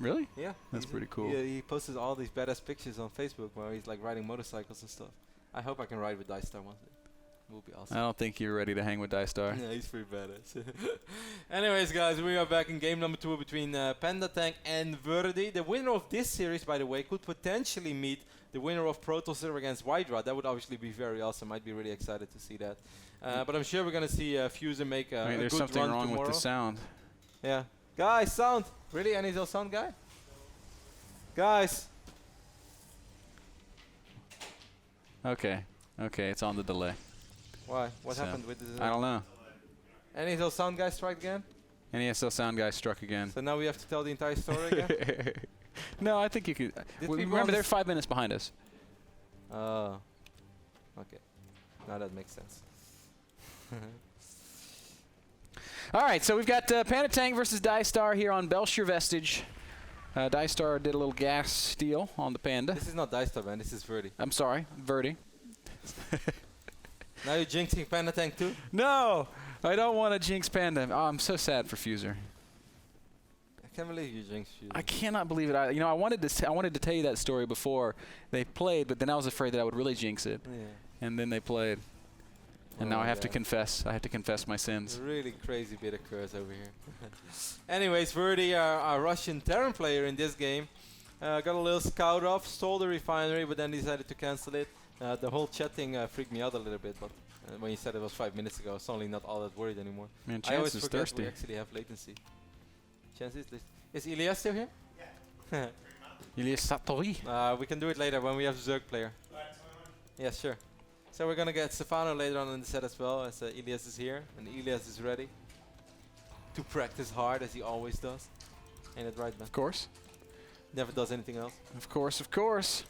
Really? Yeah. That's pretty cool. Yeah, he posted all these badass pictures on Facebook where he's like riding motorcycles and stuff. I hope I can ride with Dice Star one day. It will be awesome. I don't think you're ready to hang with Dice Star. Yeah, he's pretty badass. Anyways, guys, we are back in game number 2 between PandaTank and Verdi. The winner of this series, by the way, could potentially meet the winner of ProtoServer against Hydra. That would obviously be very awesome. I'd be really excited to see that. But I'm sure we're going to see Fuser make a, There's good something run wrong tomorrow. with the sound. Yeah. Guys, sound. Really? NASL sound guy? Guys. Okay. Okay, it's on the delay. Why? What happened with this? I don't know. NASL sound guy strike again? NASL sound guy struck again. So now we have to tell the entire story again? No, I think you could. Remember, they're 5 minutes behind us. Oh. Okay. Now that makes sense. All right, so we've got PandaTank versus Dice Star here on Belshire Vestige. Dice Star did a little gas steal on the Panda. This is not Dice Star, man. This is Verdi. I'm sorry, Verdi. Now you're jinxing PandaTank too? No, I don't want to jinx Panda. Oh, I'm so sad for Fuser. I can't believe you jinxed Fuser. I cannot believe it. I wanted to tell you that story before they played, but then I was afraid that I would really jinx it. Yeah. And then they played. And now I have to confess. I have to confess my sins. Really crazy bit of curse over here. Anyways, Verdi, our Russian Terran player in this game, got a little scout off, stole the refinery, but then decided to cancel it. The whole chat thing freaked me out a little bit, but when you said it was 5 minutes ago, I was suddenly not all that worried anymore. Man, I always Chance is forget thirsty. we actually have latency. Chance is Ilias still here? Yeah. Ilias Satori. We can do it later when we have Zerg player. Yeah, sure. So we're gonna get Stefano later on in the set as well, as Ilias is here, and Ilias is ready to practice hard as he always does. Ain't it right, man? Of course. Never does anything else. Of course, of course.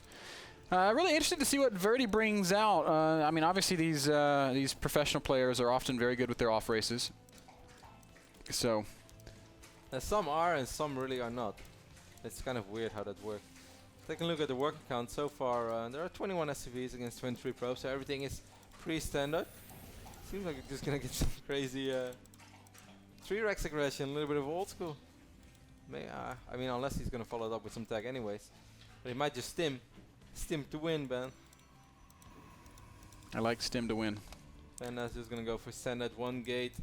Really interested to see what Verdi brings out. I mean, obviously these professional players are often very good with their off races. So. Some are and some really are not. It's kind of weird how that works. Taking a look at the work account so far, there are 21 SCVs against 23 probes, so everything is pretty standard. Seems like you're just gonna get some crazy 3-Rex aggression, a little bit of old school. I mean, unless he's gonna follow it up with some tag anyways. But he might just stim to win, Ben. I like stim to win. And that's just gonna go for standard 1 gate,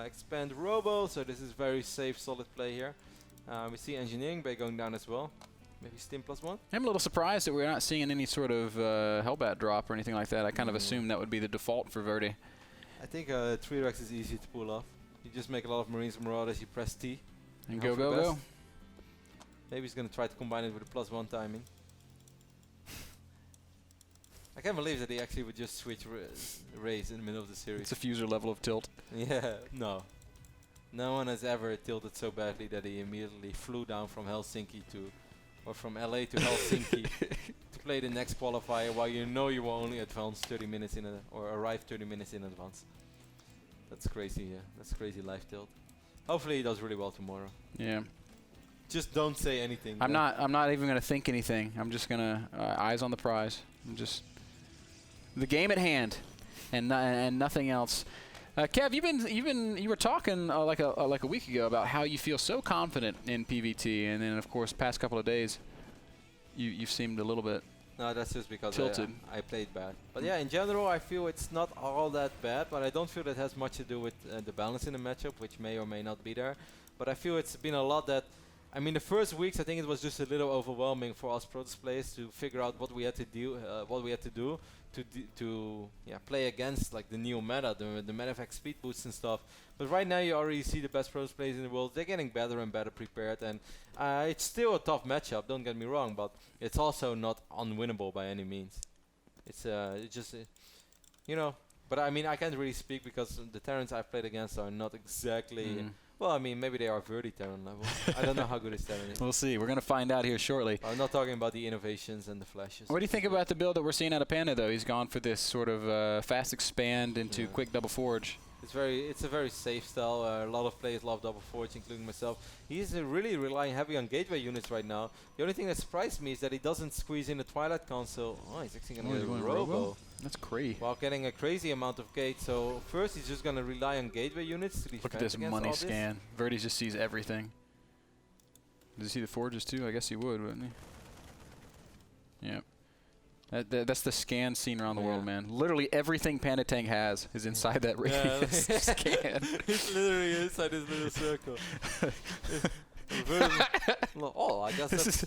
expand robo, so this is very safe, solid play here. We see engineering bay going down as well. Maybe stim +1. I'm a little surprised that we're not seeing any sort of Hellbat drop or anything like that. I kind of assumed that would be the default for Verdi. I think 3-Rex is easy to pull off. You just make a lot of Marines and Marauders, you press T. And go, go, go. Maybe he's going to try to combine it with a +1 timing. I can't believe that he actually would just switch race in the middle of the series. It's a Fuser level of tilt. Yeah, no. No one has ever tilted so badly that he immediately flew down from Helsinki to... or from LA to Helsinki to play the next qualifier while you know you will only advance 30 minutes in or arrive 30 minutes in advance. That's crazy, yeah. That's crazy live tilt. Hopefully he does really well tomorrow. Yeah. Just don't say anything. I'm not even gonna think anything. I'm just gonna eyes on the prize. I'm just the game at hand, and nothing else. Kev, you were talking like a week ago about how you feel so confident in PVT, and then of course past couple of days, you seemed a little bit. No, that's just because tilted. I played bad. But yeah, in general, I feel it's not all that bad, but I don't feel that has much to do with the balance in the matchup, which may or may not be there. But I feel it's been a lot that. I mean, the first weeks, I think it was just a little overwhelming for us Protoss players to figure out what we had to do, to play against like the new meta, the meta effect speed boosts and stuff. But right now, you already see the best Protoss players in the world. They're getting better and better prepared, and it's still a tough matchup. Don't get me wrong, but it's also not unwinnable by any means. It's just, you know. But I mean, I can't really speak because the Terrans I've played against are not exactly. Well, I mean, maybe they are Verdi Terran level. I don't know how good his Terran is. We'll see. We're going to find out here shortly. I'm not talking about the innovations and the flashes. What do you think about the build that we're seeing out of Panda, though? He's gone for this sort of fast expand into quick double forge. It's a very safe style. A lot of players love double forge, including myself. He's really relying heavy on gateway units right now. The only thing that surprised me is that he doesn't squeeze in the Twilight Console. Oh, he's actually going to get a robo. That's crazy. While getting a crazy amount of gates. So first he's just going to rely on gateway units to defend. Look at this money scan. Verdi just sees everything. Does he see the forges too? I guess he would, wouldn't he? Yep. That's the scan scene around the world, man. Literally everything PandaTank has is inside that radius scan. It's literally inside this little circle. Oh, I guess that's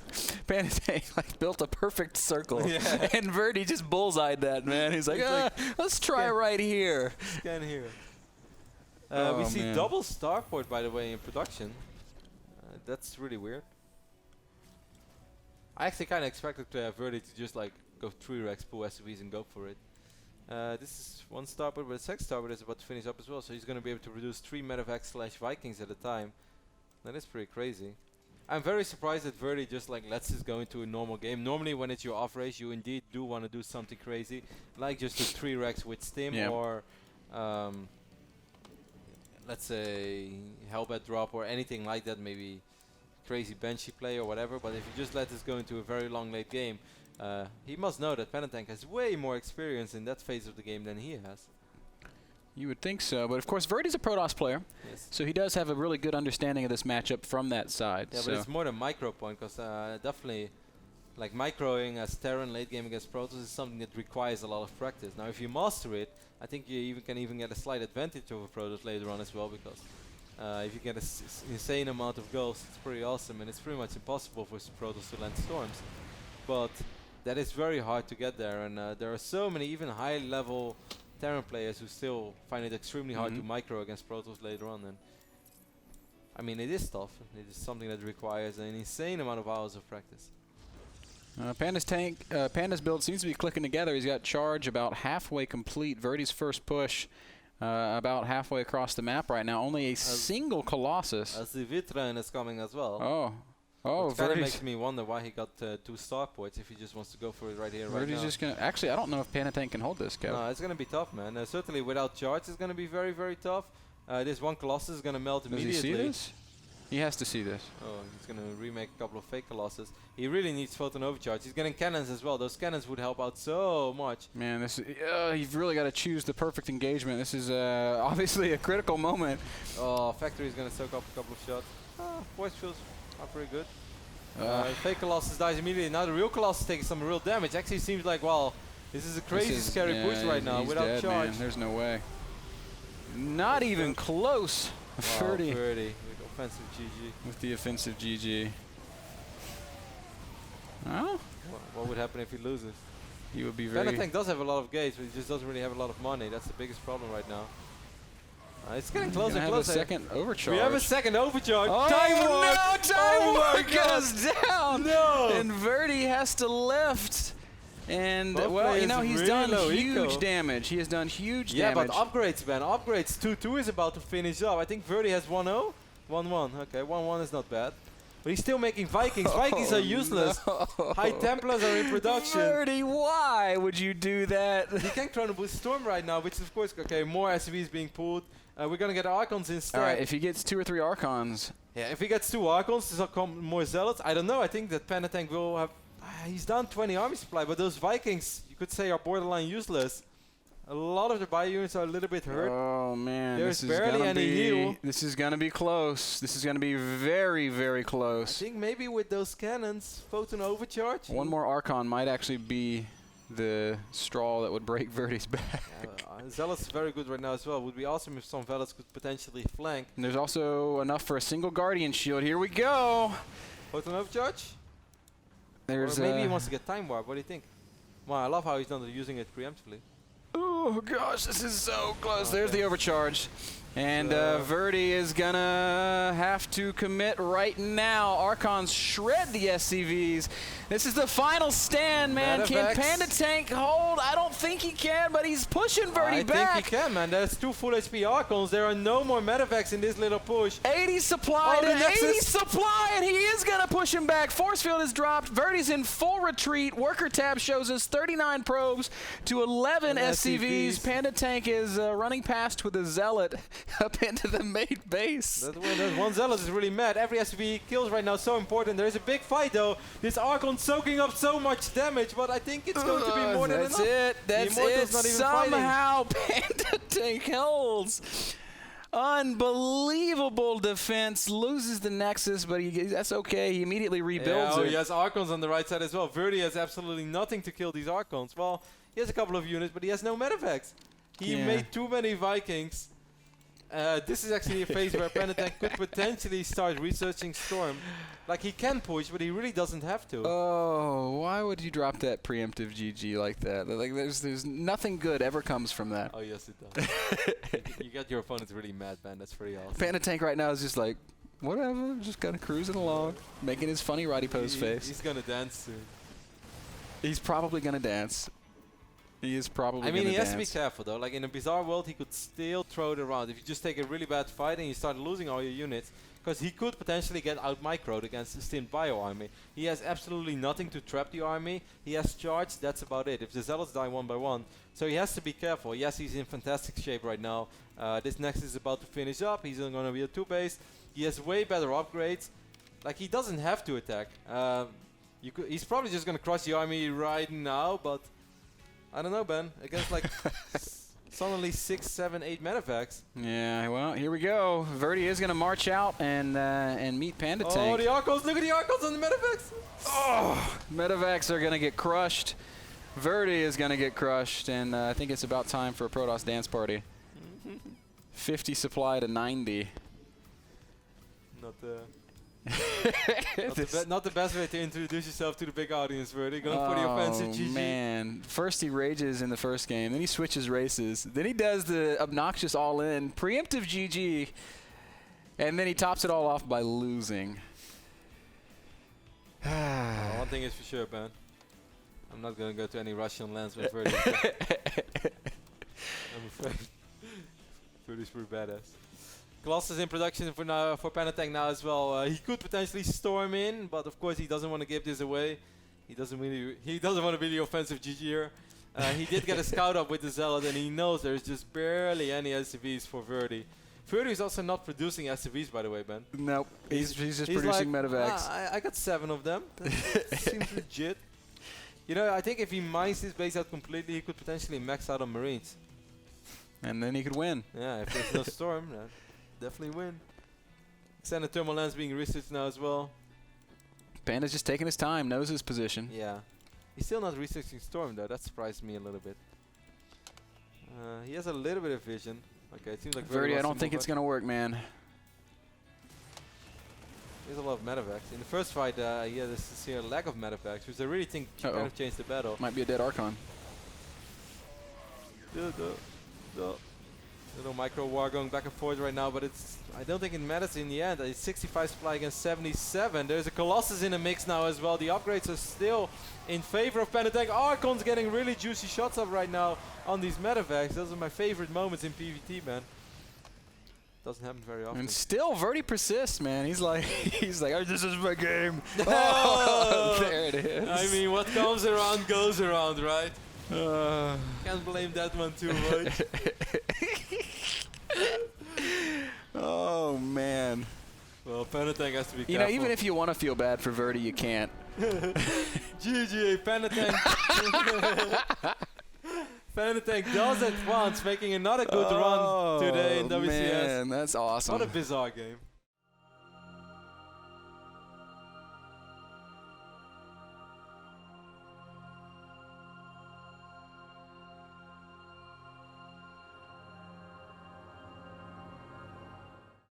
PandaTank like built a perfect circle, and Verdi just bullseyed that, man. He's like, let's try right here. Scan here. Oh, we see man. double starport, by the way, in production. That's really weird. I actually kind of expected to have Verdi to just like go 3 Rex, pull SUVs and go for it. This is 1 starport, but the second starport is about to finish up as well, so he's going to be able to reduce 3 medevacs/Vikings at a time. That is pretty crazy. I'm very surprised that Verdi just like lets us go into a normal game. Normally when it's your off race, you indeed do want to do something crazy, like just a 3 Rex with Stim or let's say Hellbat drop or anything like that, maybe crazy Banshee play or whatever. But if you just let this go into a very long late game, he must know that PandaTank has way more experience in that phase of the game than he has. You would think so, but of course Verdi's a Protoss player, so he does have a really good understanding of this matchup from that side. Yeah, but it's more than micro point, because definitely like microing as Terran late game against Protoss is something that requires a lot of practice. Now if you master it, I think you can even get a slight advantage over Protoss later on as well, because if you get an insane amount of goals, it's pretty awesome, and it's pretty much impossible for Protoss to land storms. But that is very hard to get there, and there are so many even high level Terran players who still find it extremely hard to micro against Protoss later on. And I mean, it is tough. It is something that requires an insane amount of hours of practice. Panda's build seems to be clicking together. He's got charge about halfway complete. Verdi's first push about halfway across the map right now. Only a single Colossus. As the Vitran is coming as well. Oh, Verdi makes me wonder why he got 2 starports if he just wants to go for it right here, right now. Just gonna. Actually, I don't know if PandaTank can hold this, Kev. No, it's gonna be tough, man. Certainly without charge, it's gonna be very, very tough. This one Colossus is gonna melt immediately. Does he see this? He has to see this. Oh, he's gonna remake a couple of fake Colossus. He really needs photon overcharge. He's getting cannons as well. Those cannons would help out so much. Man, this you've really got to choose the perfect engagement. This is obviously a critical moment. Oh, Factory's gonna soak up a couple of shots. Voice feels not pretty good. Fake Colossus dies immediately. Now the real Colossus taking some real damage. Actually seems like, well, this is a crazy scary push right now without dead, charge. Man. There's no way. Not even close. Wow, Verdi with offensive GG. With the offensive GG. Oh? What would happen if he loses? He would be very... PandaTank does have a lot of gates, but he just doesn't really have a lot of money. That's the biggest problem right now. It's getting closer and closer. We have a second overcharge. We have a second overcharge. Oh, Time Warp! No, Time Warp goes down. No. And Verdi has to lift. And, well, you know, he's really done huge damage. He has done huge damage. Yeah, but upgrades, man. Upgrades. 2-2 is about to finish up. I think Verdi has 1-0. 1-1. Okay, 1-1 is not bad. But he's still making Vikings. Vikings are useless. No. High Templars are in production. Verdi, why would you do that? He can Chrono Boost Storm right now, which is, of course, okay, more SUVs being pulled. We're going to get Archons instead. All right, if he gets 2 or 3 Archons. Yeah, if he gets 2 Archons, there'll come more Zealots. I don't know. I think that PandaTank will have... he's down 20 army supply, but those Vikings, you could say, are borderline useless. A lot of the bio units are a little bit hurt. Oh, man. There's barely any heal. This is going to be close. This is going to be very, very close. I think maybe with those cannons, Photon Overcharge. One more Archon might actually be the straw that would break Verdi's back. Zealot's is very good right now as well. Would be awesome if some Velots could potentially flank. And there's also enough for a single Guardian Shield. Here we go. Photon Overcharge? There's or maybe he wants to get Time Warp. What do you think? Wow, I love how he's not using it preemptively. Oh gosh, this is so close. There's the overcharge. And Verdi is gonna have to commit right now. Archons shred the SCVs. This is the final stand, man. Can PandaTank hold? I don't think he can, but he's pushing Verdi back. I think he can, man. There's 2 full HP Archons. There are no more medevacs in this little push. 80 supply, 80 supply, and he is gonna push him back. Force field is dropped. Verdi's in full retreat. Worker tab shows us 39 probes to 11 SCVs. PandaTank is running past with a Zealot up into the main base. That one Zealot is really mad. Every SCV he kills right now is so important. There is a big fight though. This Archon soaking up so much damage, but I think it's going to be more than enough. That's it. Somehow PandaTank holds. Unbelievable defense. Loses the Nexus, but that's okay. He immediately rebuilds it. He has Archons on the right side as well. Verdi has absolutely nothing to kill these Archons. Well, he has a couple of units, but he has no medevacs. He made too many Vikings. This is actually a phase where PandaTank could potentially start researching Storm. Like, he can push, but he really doesn't have to. Oh, why would you drop that preemptive GG like that? Like, there's nothing good ever comes from that. Oh, yes, it does. You got your opponents really mad, man. That's pretty awesome. PandaTank right now is just like, whatever, just kind of cruising along, making his funny Roddy pose face. He's going to dance soon. He's probably going to dance. He is probably going to dance. I mean, he has to be careful, though. Like, in a bizarre world, he could still throw it around. If you just take a really bad fight and you start losing all your units, because he could potentially get out-microed against the Stint Bio army. He has absolutely nothing to trap the army. He has charge, that's about it. If the Zealots die one by one. So he has to be careful. Yes, he's in fantastic shape right now. This Nexus is about to finish up. He's going to be a 2-base. He has way better upgrades. Like, he doesn't have to attack. He's probably just going to crush the army right now, but I don't know, Ben. Against like suddenly 6, 7, 8 medevacs. Yeah, well, here we go. Verdi is going to march out and meet PandaTank. Oh, the Archons! Look at the Archons on the medevacs! Oh, medevacs are going to get crushed. Verdi is going to get crushed, and I think it's about time for a Protoss dance party. 50 supply to 90. Not the best way to introduce yourself to the big audience, Verdi. Going for the offensive GG. Oh, man. First he rages in the first game, then he switches races, then he does the obnoxious all-in, preemptive GG, and then he tops it all off by losing. One thing is for sure, Ben. I'm not going to go to any Russian lands with Verdi. I'm afraid. Verdi's pretty badass. Colossus in production for now for PandaTank now as well. He could potentially storm in, but of course he doesn't want to give this away. He doesn't want to be the offensive GG here. He did get a scout up with the Zealot, and he knows there's just barely any SCVs for Verdi. Verdi is also not producing SCVs, by the way, Ben. Nope, he's just producing like, medevacs. I got 7 of them. That seems legit. You know, I think if he mines his base out completely, he could potentially max out on Marines. And then he could win. Yeah, if there's no storm, then definitely win. Extended thermal lens being researched now as well. Panda's just taking his time, knows his position. Yeah. He's still not researching storm though, that surprised me a little bit. He has a little bit of vision. Okay, it seems like Verdi, I don't think it's going to work, man. There's a lot of medevacs. In the first fight, he had this sincere lack of medevacs, which I really think should kind of change the battle. Might be a dead Archon. Little micro war going back and forth right now, but I don't think it matters in the end. It's 65 supply against 77. There's a Colossus in the mix now as well. The upgrades are still in favor of PandaTank. Archon's getting really juicy shots up right now on these medevacs. Those are my favorite moments in PvT, man. Doesn't happen very often. And still, Verdi persists, man. He's like, oh, this is my game. Oh, there it is. I mean, what comes around goes around, right? Can't blame that one too much. Oh, man. Well, PandaTank has to be careful. You know, even if you want to feel bad for Verdi, you can't. GG, PandaTank. PandaTank does it once, making another good run today in WCS. Man, that's awesome. What a bizarre game.